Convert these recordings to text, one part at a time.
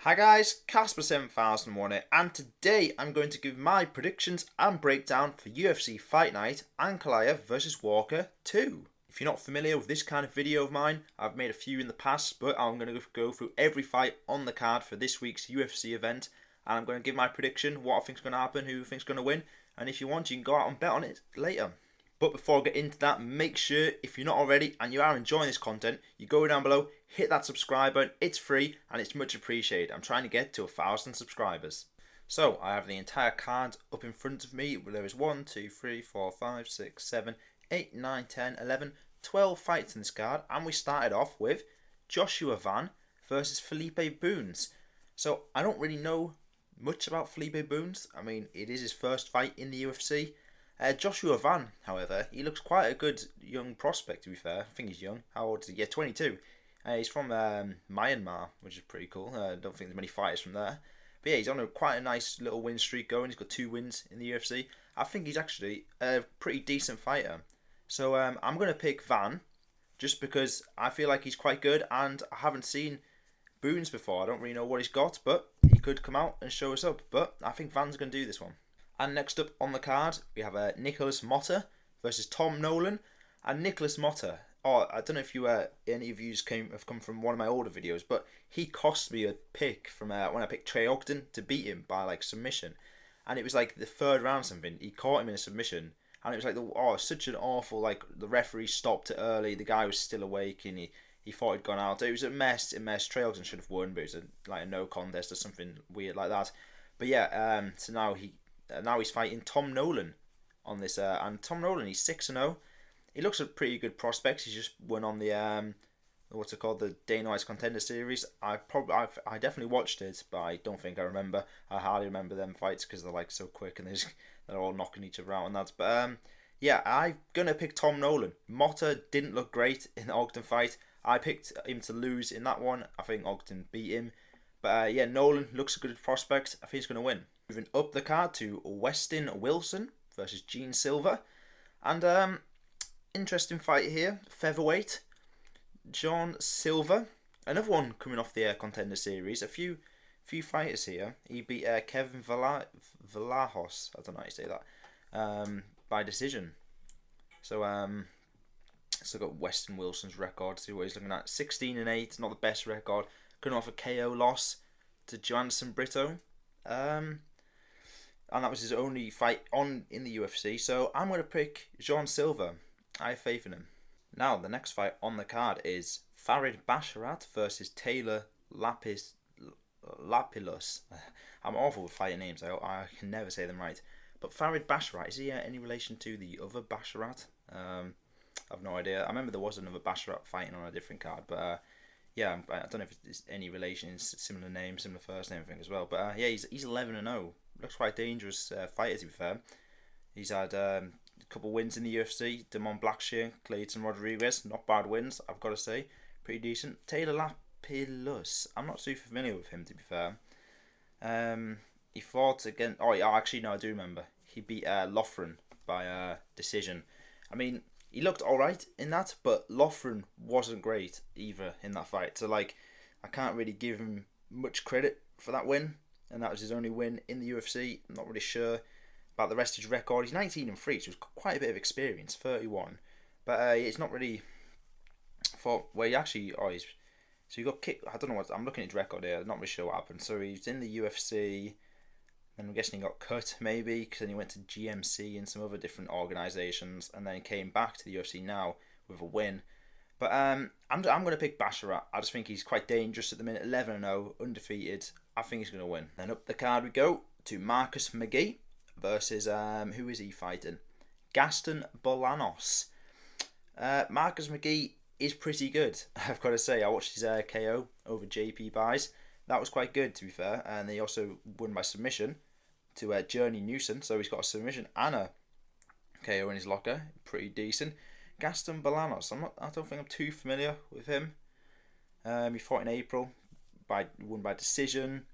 Hi guys, Casper7001 here, and today I'm going to give my predictions and breakdown for UFC Fight Night Ankalaev vs Walker 2. If you're not familiar with this kind of video of mine, I've made a few in the past, but I'm going to go through every fight on the card for this week's UFC event, and I'm going to give my prediction, what I think is going to happen, who I think is going to win, and if you want, you can go out and bet on it later. But before I get into that, make sure, if you're not already and you are enjoying this content, you go down below, hit that subscribe button. It's free and it's much appreciated. I'm trying to get to 1,000 subscribers. So I have the entire card up in front of me. There is 1, 2, 3, 4, 5, 6, 7, 8, 9, 10, 11, 12 fights in this card. And we started off with Joshua Van versus Felipe Bunes. So I don't really know much about Felipe Bunes. I mean, it is his first fight in the UFC. Joshua Van, however, he looks quite a good young prospect, to be fair. I think he's young. How old is he? Yeah, 22. He's from Myanmar, which is pretty cool. I don't think there's many fighters from there. But yeah, he's on quite a nice little win streak going. He's got 2 wins in the UFC. I think he's actually a pretty decent fighter. So I'm going to pick Van, just because I feel like he's quite good, and I haven't seen Boons before. I don't really know what he's got, but he could come out and show us up. But I think Van's going to do this one. And next up on the card, we have Nicolau Motta versus Tom Nolan. And Nicolau Motta, I don't know if any of you have come from one of my older videos, but he cost me a pick from when I picked Trey Ogden to beat him by like submission. And it was like the 3rd round or something. He caught him in a submission. And it was like, such an awful, like, the referee stopped it early. The guy was still awake and he thought he'd gone out. It was a mess. Trey Ogden should have won, but it was like a no contest or something weird like that. But yeah, so now he's fighting Tom Nolan on this, and Tom Nolan, he's 6-0. He looks a pretty good prospect. He's just won on the what's it called, the Dana White's Contender Series. I definitely watched it, but I don't think I remember. I hardly remember them fights because they're like so quick and they're all knocking each other out and that. But yeah, I'm gonna pick Tom Nolan. Motta didn't look great in the Ogden fight. I picked him to lose in that one. I think Ogden beat him. But yeah, Nolan looks a good prospect. I think he's gonna win. Moving up the card to Weston Wilson versus Gene Silva. And interesting fight here. Featherweight. John Silva. Another one coming off the Contender Series. A few fighters here. He beat Kevin Valahos. I don't know how you say that. By decision. So got Weston Wilson's record. See what he's looking at. 16-8. Not the best record. Coming off a KO loss to Joanson Brito. And that was his only fight in the UFC. So I'm going to pick Jean Silva. I have faith in him. Now, the next fight on the card is Farid Basharat versus Taylor Lapilus. I'm awful with fighting names. I can never say them right. But Farid Basharat, is he any relation to the other Basharat? I've no idea. I remember there was another Basharat fighting on a different card. But yeah, I don't know if it's any relation. It's similar name, similar first name thing as well. But yeah, he's 11-0. Looks quite dangerous fighter, to be fair. He's had a couple wins in the UFC. Damon Blackshear, Clayton Rodriguez. Not bad wins, I've got to say. Pretty decent. Taylor Lapilus. I'm not too familiar with him, to be fair. He fought against... Oh, yeah, actually, no, I do remember. He beat Lothran by decision. I mean, he looked alright in that, but Lothran wasn't great either in that fight. So, like, I can't really give him much credit for that win. And that was his only win in the UFC. I'm not really sure about the rest of his record. He's 19-3, so he's got quite a bit of experience, 31. But it's not really... Well, he actually... So he got kicked... I don't know what... I'm looking at his record here. I'm not really sure what happened. So he's in the UFC. Then I'm guessing he got cut, maybe, because then he went to GMC and some other different organisations. And then he came back to the UFC now with a win. But I'm going to pick Basharat. I just think he's quite dangerous at the minute. 11-0, undefeated. I think he's going to win. Then up the card we go to Marcus McGhee versus, who is he fighting? Gaston Bolanos. Marcus McGhee is pretty good, I've got to say. I watched his KO over JP Buys. That was quite good, to be fair. And he also won by submission to Journey Newson. So he's got a submission and a KO in his locker. Pretty decent. Gaston Bolanos. I don't think I'm too familiar with him. He fought in April. Won by decision,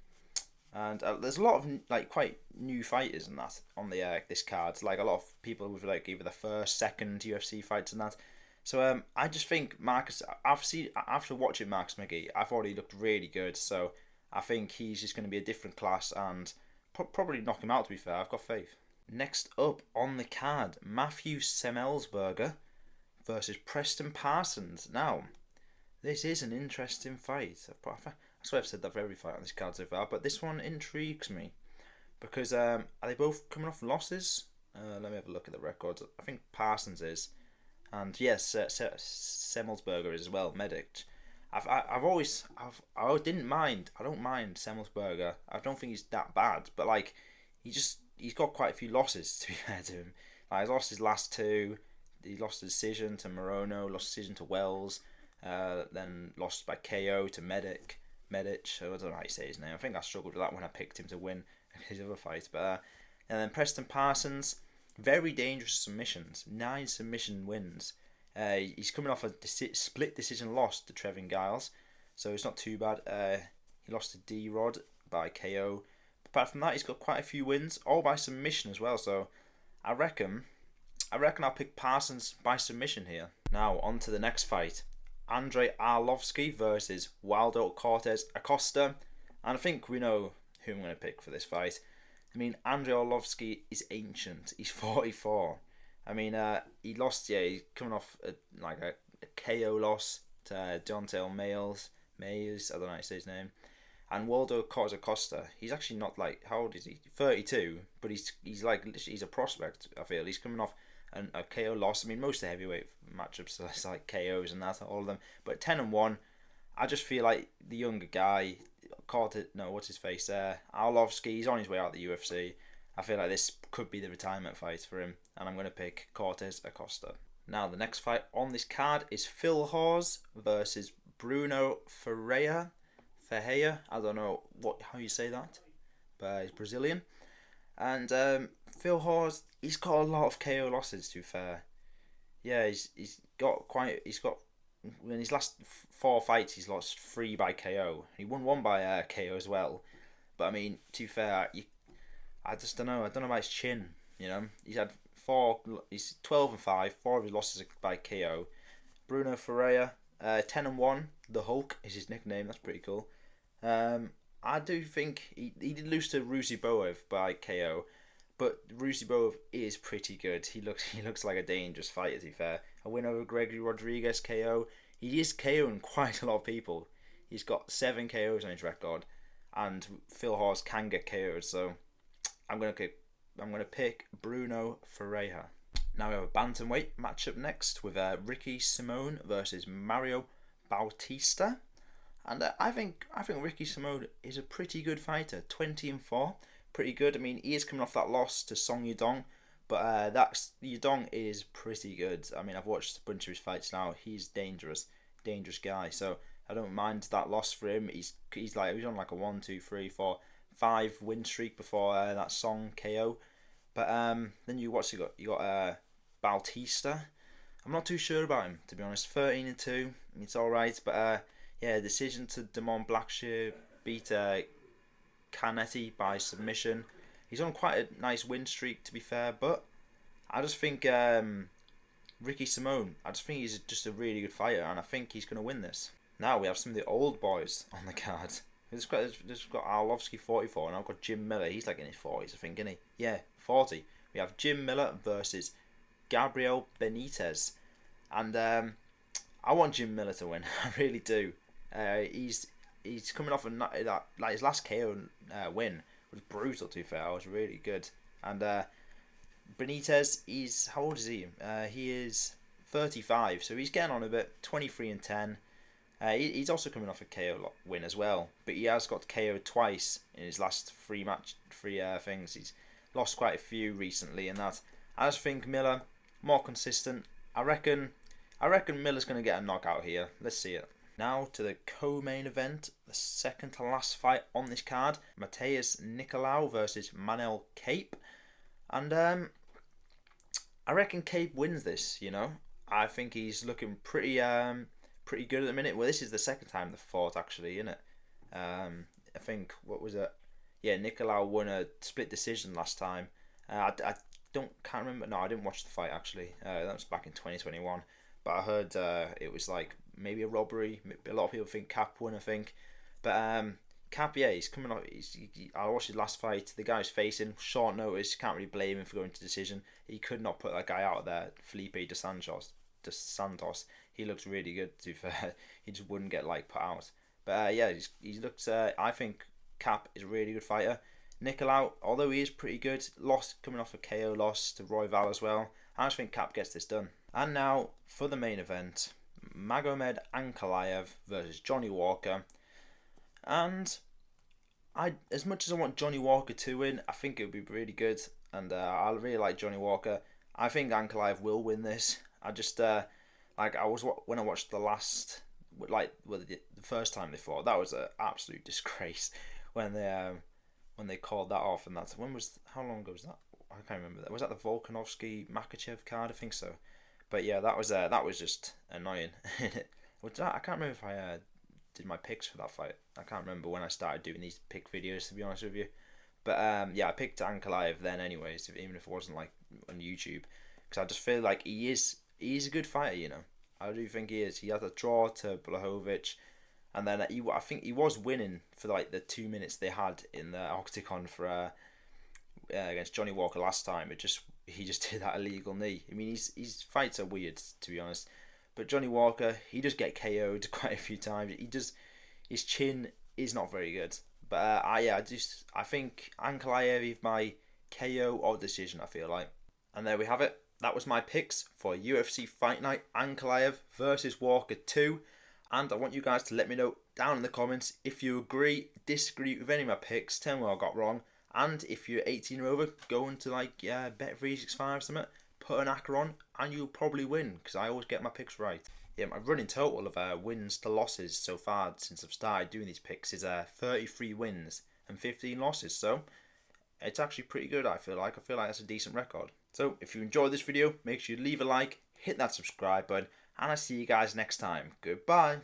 and there's a lot of like quite new fighters in that on the this card. Like a lot of people with like either the first, second UFC fights and that. So I just think Marcus. After watching Marcus McGhee, I thought he looked really good. So I think he's just going to be a different class and probably knock him out, to be fair. I've got faith. Next up on the card, Matthew Semelsberger versus Preston Parsons. Now, this is an interesting fight. I swear I've said that for every fight on this card so far, but this one intrigues me. Because are they both coming off losses? Let me have a look at the records. I think Parsons is. And yes, Semelsberger is as well, medic. I don't mind Semelsberger. I don't think he's that bad, but like he's got quite a few losses, to be fair to him. Like, he's lost his last two. He lost a decision to Morono, lost a decision to Wells, then lost by KO to Medic. I don't know how you say his name. I think I struggled with that when I picked him to win his other fight. But and then Preston Parsons, very dangerous submissions, 9 submission wins. He's coming off a split decision loss to Trevin Giles, so it's not too bad. He lost to D-Rod by KO. Apart from that, he's got quite a few wins, all by submission as well. So I reckon I'll pick Parsons by submission here. Now on to the next fight, Arlovski versus Waldo Cortes-Acosta, and I think we know who I'm going to pick for this fight. I mean, Arlovski is ancient. He's 44. I mean, he lost. Yeah, he's coming off a KO loss to Dontel Mayes. I don't know how to say his name. And Waldo Cortes-Acosta, he's actually not like, how old is he? 32, but he's a prospect. I feel he's coming off a KO loss. I mean, most of the heavyweight matchups are like KOs and that, all of them. But 10-1, I just feel like the younger guy, Arlovski, he's on his way out of the UFC. I feel like this could be the retirement fight for him, and I'm going to pick Cortes-Acosta. Now, the next fight on this card is Phil Hawes versus Bruno Ferreira. I don't know how you say that, but he's Brazilian. And Phil Hawes, he's got a lot of KO losses, to be fair. Yeah, he's got in his last 4 fights, he's lost 3 by KO. He won 1 by KO as well. But I mean, to be fair, I just don't know. I don't know about his chin. You know, he's 12-5. 4 of his losses are by KO. Bruno Ferreira, 10-1. The Hulk is his nickname. That's pretty cool. I do think he did lose to Ruziboev by KO, but Ruziboev is pretty good. He looks like a dangerous fighter, to be fair. A win over Gregory Rodriguez KO. He is KOing quite a lot of people. He's got 7 KOs on his record, and Phil Hawes can get KO'd. So I'm gonna pick Bruno Ferreira. Now we have a bantamweight matchup next with Ricky Simone versus Mario Bautista. And I think Ricky Simone is a pretty good fighter. 20-4, pretty good. I mean, he is coming off that loss to Song Yudong, but Yudong is pretty good. I mean, I've watched a bunch of his fights now. He's dangerous guy. So I don't mind that loss for him. He's on like a 1, 2, 3, 4, 5 win streak before that Song KO. But then you got Bautista. I'm not too sure about him, to be honest. 13-2, it's all right, but. Yeah, decision to Damon Blackshear, beat Canetti by submission. He's on quite a nice win streak, to be fair, but I just think Ricky Simone, I just think he's just a really good fighter, and I think he's going to win this. Now we have some of the old boys on the card. There's got Arlovski, 44, and I've got Jim Miller. He's like in his 40s, I think, isn't he? Yeah, 40. We have Jim Miller versus Gabriel Benitez, and I want Jim Miller to win. I really do. He's coming off his last KO win was brutal, to be fair. It was really good. And Benitez, how old is he? He is 35, so he's getting on a bit. 23-10. He's also coming off a KO win as well, but he has got KO twice in his last 3 things. He's lost quite a few recently, and that. I just think Miller more consistent. I reckon Miller's going to get a knockout here. Let's see it. Now to the co-main event, the second to last fight on this card, Mateus Nicolau versus Manel Kape. And I reckon Kape wins this, you know. I think he's looking pretty good at the minute. Well, this is the second time they fought, actually, isn't it? I think, what was it? Yeah, Nicolau won a split decision last time. Can't remember. No, I didn't watch the fight, actually. That was back in 2021. But I heard it was like maybe a robbery. A lot of people think Kape won, I think. But Kape, yeah, he's coming off. I watched his last fight. The guy's facing short notice. Can't really blame him for going to decision. He could not put that guy out there, Felipe de Santos. He looks really good. To be fair, he just wouldn't get like put out. But yeah, he looks. I think Kape is a really good fighter. Nicolau, although he is pretty good, coming off a KO loss to Royval as well. I just think Kape gets this done. And now for the main event, Magomed Ankalaev versus Johnny Walker. And as much as I want Johnny Walker to win, I think it would be really good. And I really like Johnny Walker. I think Ankalaev will win this. I just when I watched the first time they fought, that was an absolute disgrace when they called that off. And how long ago was that? I can't remember that. Was that the Volkanovski Makachev card? I think so. But yeah, that was just annoying. I can't remember if I did my picks for that fight. I can't remember when I started doing these pick videos, to be honest with you. But yeah, I picked Ankalaev then anyways, even if it wasn't like on YouTube, because I just feel like he's a good fighter, you know. I do think he is. He had a draw to Blachowicz, and then I think he was winning for like the 2 minutes they had in the octagon for against Johnny Walker last time. He just did that illegal knee. I mean, his fights are weird, to be honest. But Johnny Walker, he does get KO'd quite a few times. His chin is not very good. But I think Ankalaev by KO or decision, I feel like. And there we have it. That was my picks for UFC Fight Night Ankalaev versus Walker 2. And I want you guys to let me know down in the comments if you agree, disagree with any of my picks, tell me what I got wrong. And if you're 18 or over, go into like Bet365 or something, put an acca on, and you'll probably win, because I always get my picks right. Yeah, my running total of wins to losses so far since I've started doing these picks is 33 wins and 15 losses. So it's actually pretty good, I feel like. That's a decent record. So if you enjoyed this video, make sure you leave a like, hit that subscribe button, and I'll see you guys next time. Goodbye.